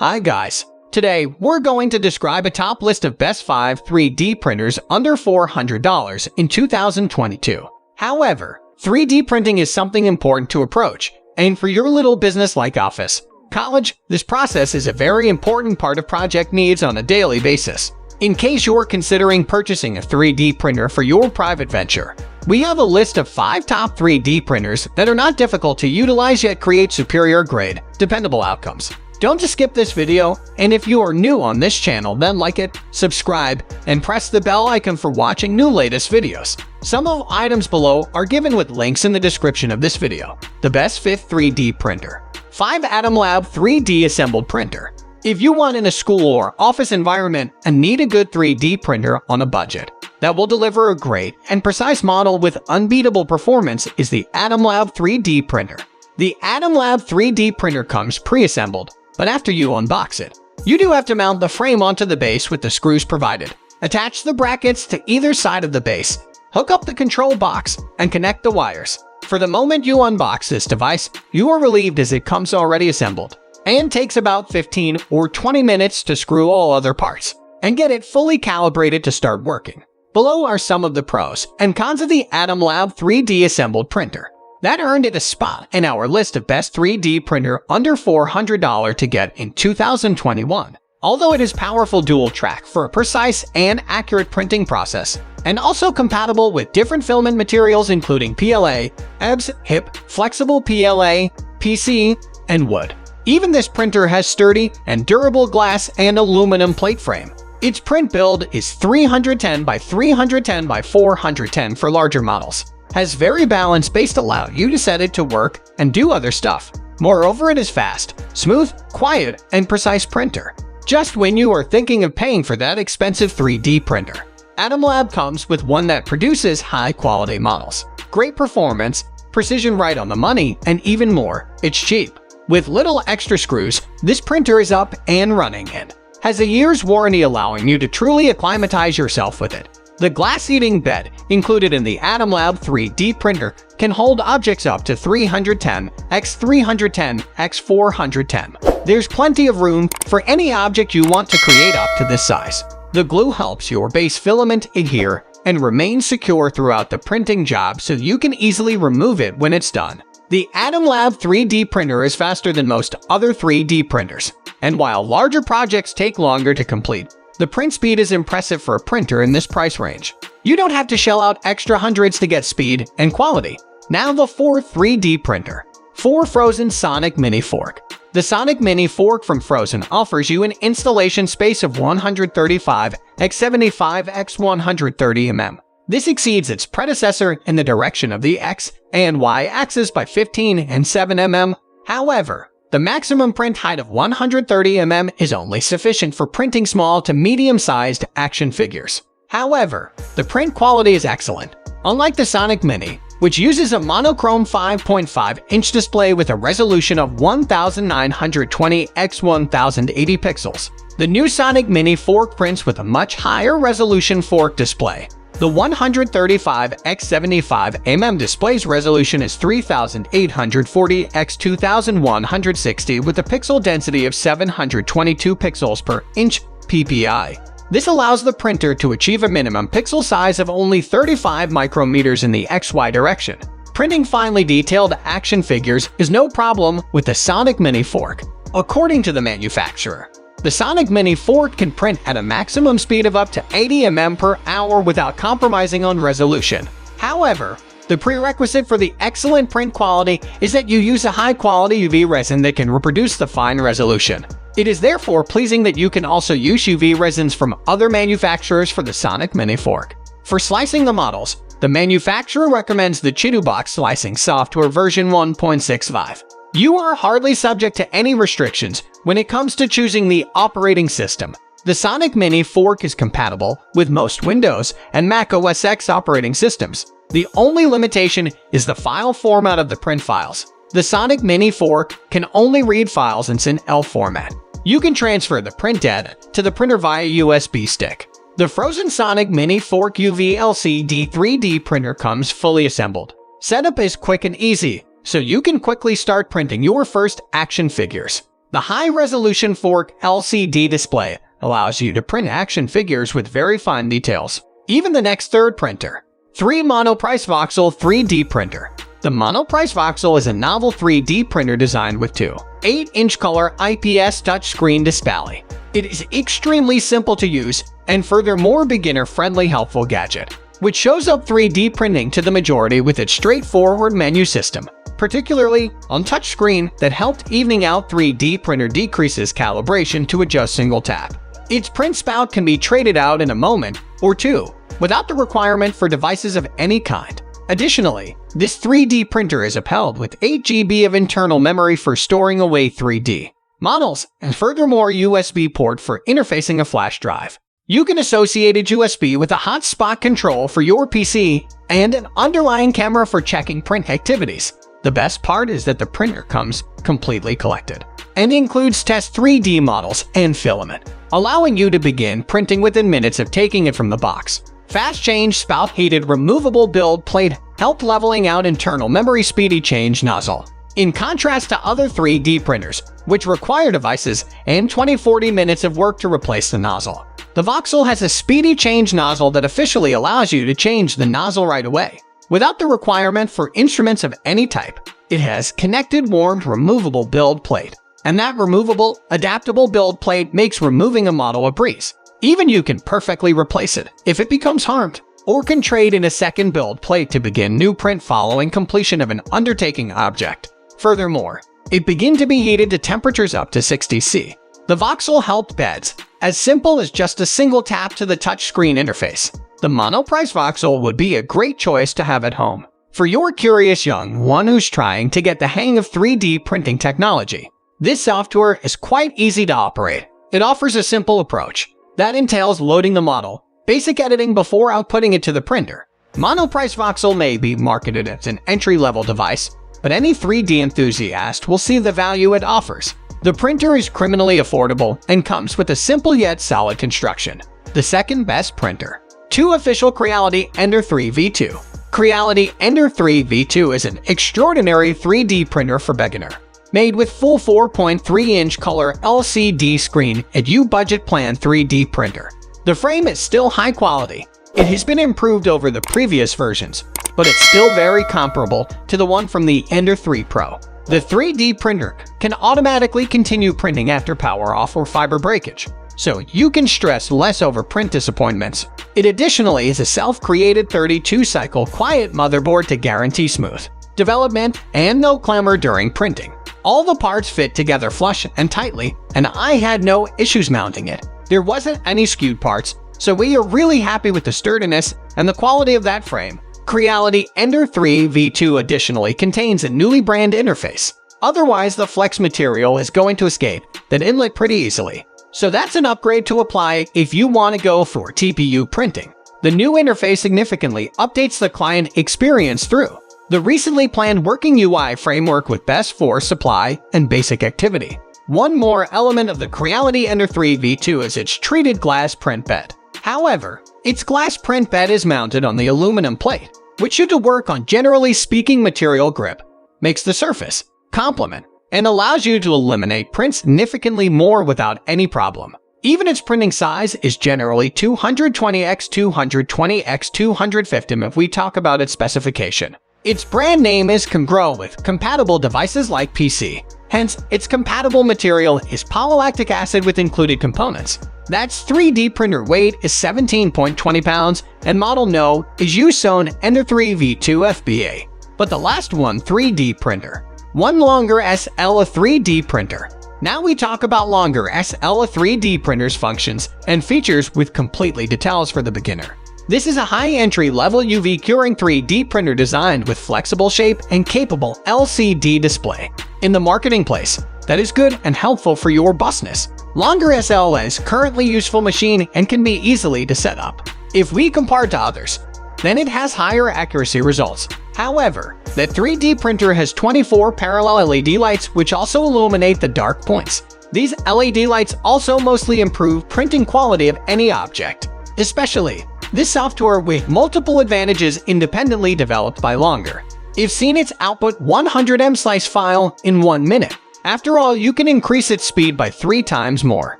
Hi guys, today we're going to describe a top list of best 5 3D printers under $400 in 2022. However, 3D printing is something important to approach, and for your little business like office, college, this process is a very important part of project needs on a daily basis. In case you're considering purchasing a 3D printer for your private venture, we have a list of 5 top 3D printers that are not difficult to utilize yet create superior grade, dependable outcomes. Don't just skip this video, and if you are new on this channel, then like it, subscribe, and press the bell icon for watching new latest videos. Some of the items below are given with links in the description of this video. The best 5th 3D printer. 5 Atom Lab 3D assembled printer. If you want in a school or office environment and need a good 3D printer on a budget that will deliver a great and precise model with unbeatable performance is the Atom Lab 3D printer. The Atom Lab 3D printer comes pre-assembled, but after you unbox it, you do have to mount the frame onto the base with the screws provided. Attach the brackets to either side of the base, hook up the control box, and connect the wires. For the moment you unbox this device, you are relieved as it comes already assembled, and takes about 15 or 20 minutes to screw all other parts and get it fully calibrated to start working. Below are some of the pros and cons of the Atom Lab 3D assembled printer that earned it a spot in our list of best 3D printer under $400 to get in 2021. Although it is powerful dual track for a precise and accurate printing process, and also compatible with different filament materials including PLA, ABS, HIP, flexible PLA, PC, and wood. Even this printer has sturdy and durable glass and aluminum plate frame. Its print build is 310 by 310 by 410 for larger models. Has very balanced space to allow you to set it to work and do other stuff. Moreover, it is fast, smooth, quiet, and precise printer. Just when you are thinking of paying for that expensive 3D printer, Atom Lab comes with one that produces high-quality models, great performance, precision right on the money, and even more. It's cheap. With little extra screws, this printer is up and running and has a year's warranty allowing you to truly acclimatize yourself with it. The glass-eating bed included in the Atom Lab 3D printer can hold objects up to 310 x 310 x 410. There's plenty of room for any object you want to create up to this size. The glue helps your base filament adhere and remain secure throughout the printing job so you can easily remove it when it's done. The Atom Lab 3D printer is faster than most other 3D printers, and while larger projects take longer to complete, the print speed is impressive for a printer in this price range. You don't have to shell out extra hundreds to get speed and quality. Now the 4th 3D printer. 4 Frozen Sonic Mini Fork. The Sonic Mini Fork from Frozen offers you an installation space of 135 x 75 x 130 mm. This exceeds its predecessor in the direction of the X and Y axis by 15 and 7 mm. However, the maximum print height of 130 mm is only sufficient for printing small to medium-sized action figures. However, the print quality is excellent. Unlike the Sonic Mini, which uses a monochrome 5.5-inch display with a resolution of 1920 x 1080 pixels, the new Sonic Mini Fork prints with a much higher resolution fork display. The 135 x 75 mm display's resolution is 3840 x 2160 with a pixel density of 722 pixels per inch ppi. This allows the printer to achieve a minimum pixel size of only 35 micrometers in the XY direction. Printing finely detailed action figures is no problem with the Sonic Mini Fork. According to the manufacturer, the Sonic Mini Fork can print at a maximum speed of up to 80 mm per hour without compromising on resolution. However, the prerequisite for the excellent print quality is that you use a high-quality UV resin that can reproduce the fine resolution. It is therefore pleasing that you can also use UV resins from other manufacturers for the Sonic Mini Fork. For slicing the models, the manufacturer recommends the Chitubox slicing software version 1.65. You are hardly subject to any restrictions when it comes to choosing the operating system. The Sonic Mini Fork is compatible with most Windows and Mac OS X operating systems. The only limitation is the file format of the print files. The Sonic Mini Fork can only read files in SIN-L format. You can transfer the print data to the printer via USB stick. The Frozen Sonic Mini Fork UV LCD 3D printer comes fully assembled. Setup is quick and easy, so you can quickly start printing your first action figures. The high-resolution 4K LCD display allows you to print action figures with very fine details. Even the next third printer. 3 Monoprice Voxel 3D Printer. The Monoprice Voxel is a novel 3D printer designed with two 8-inch color IPS touchscreen display. It is extremely simple to use and furthermore beginner-friendly helpful gadget, which shows up 3D printing to the majority with its straightforward menu system, particularly on touchscreen that helped evening out 3D printer decreases calibration to adjust single tap. Its print spout can be traded out in a moment or two without the requirement for devices of any kind. Additionally, this 3D printer is upheld with 8 GB of internal memory for storing away 3D models and furthermore USB port for interfacing a flash drive. You can associate a USB with a hotspot control for your PC and an underlying camera for checking print activities. The best part is that the printer comes completely collected and includes test 3D models and filament, allowing you to begin printing within minutes of taking it from the box. Fast change spout heated removable build plate help leveling out internal memory speedy change nozzle. In contrast to other 3D printers, which require devices and 20-40 minutes of work to replace the nozzle, the Voxel has a speedy change nozzle that officially allows you to change the nozzle right away, without the requirement for instruments of any type. It has connected warmed removable build plate, and that removable, adaptable build plate makes removing a model a breeze. Even you can perfectly replace it if it becomes harmed, or can trade in a second build plate to begin new print following completion of an undertaking object. Furthermore, it begin to be heated to temperatures up to 60 C. The Voxel helped beds, as simple as just a single tap to the touchscreen interface. The Monoprice Voxel would be a great choice to have at home for your curious young one who's trying to get the hang of 3D printing technology. This software is quite easy to operate. It offers a simple approach that entails loading the model, basic editing before outputting it to the printer. Monoprice Voxel may be marketed as an entry-level device, but any 3D enthusiast will see the value it offers. The printer is criminally affordable and comes with a simple yet solid construction. The second best printer. 2 Official Creality Ender 3 V2. Creality Ender 3 V2 is an extraordinary 3D printer for beginner. Made with full 4.3-inch color LCD screen at U-Budget Plan 3D printer. The frame is still high quality. It has been improved over the previous versions, but it's still very comparable to the one from the Ender 3 Pro. The 3D printer can automatically continue printing after power off or fiber breakage, so you can stress less over print disappointments. It additionally is a self-created 32-cycle quiet motherboard to guarantee smooth development and no clamor during printing. All the parts fit together flush and tightly, and I had no issues mounting it. There wasn't any skewed parts, so we are really happy with the sturdiness and the quality of that frame. Creality Ender 3 V2 additionally contains a newly branded interface. Otherwise, the flex material is going to escape that inlet pretty easily. So that's an upgrade to apply if you want to go for TPU printing. The new interface significantly updates the client experience through the recently planned working UI framework with best for supply and basic activity. One more element of the Creality Ender 3 V2 is its treated glass print bed. However, its glass print bed is mounted on the aluminum plate, which should work on generally speaking material grip, makes the surface complement, and allows you to eliminate print significantly more without any problem. Even its printing size is generally 220x220x250 if we talk about its specification. Its brand name is congruent with compatible devices like PC. Hence, its compatible material is polylactic acid with included components. That's 3D printer weight is 17.20 pounds, and model no is U-Sewn Ender 3 V2 FBA. But the last one, 3D printer. One Longer SL a 3D printer. Now we talk about Longer SL a 3D printer's functions and features with completely details for the beginner. This is a high entry-level UV curing 3D printer designed with flexible shape and capable LCD display. In the marketing place, that is good and helpful for your business. Longer SL is currently useful machine and can be easily to set up. If we compare to others, then it has higher accuracy results. However, the 3D printer has 24 parallel LED lights which also illuminate the dark points. These LED lights also mostly improve printing quality of any object. Especially, this software with multiple advantages independently developed by Longer. If seen its output 100 M slice file in 1 minute, After all, you can increase its speed by 3 times more.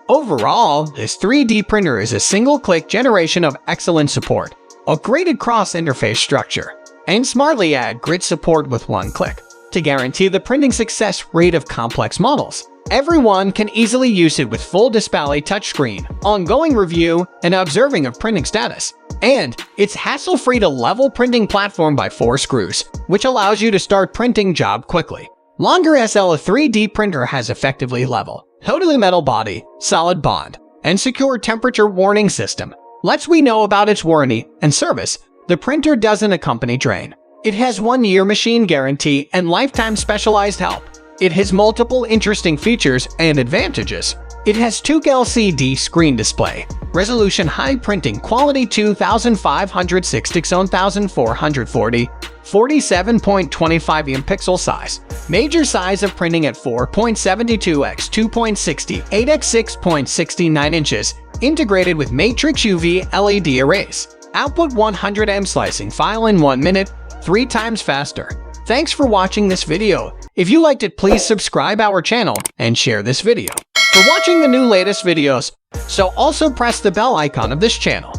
Overall, this 3D printer is a single-click generation of excellent support, upgraded cross-interface structure, and smartly add grid support with one click to guarantee the printing success rate of complex models. Everyone can easily use it with full display touchscreen, ongoing review, and observing of printing status. And it's hassle-free to level printing platform by 4 screws, which allows you to start printing job quickly. Longer SL a 3D printer has effectively level, totally metal body, solid bond, and secure temperature warning system. Lets we know about its warranty and service. The printer doesn't accompany drain. It has 1-year machine guarantee and lifetime specialized help. It has multiple interesting features and advantages. It has 2 LCD screen display, resolution high printing quality 2560 x 1440, 47.25 pixel size, major size of printing at 4.72 x 2.60, 8 x 6.69 inches, integrated with matrix UV LED arrays. Output 100 slicing file in 1 minute, 3 times faster. Thanks for watching this video. If you liked it, please subscribe our channel and share this video for watching the new latest videos. So also press the bell icon of this channel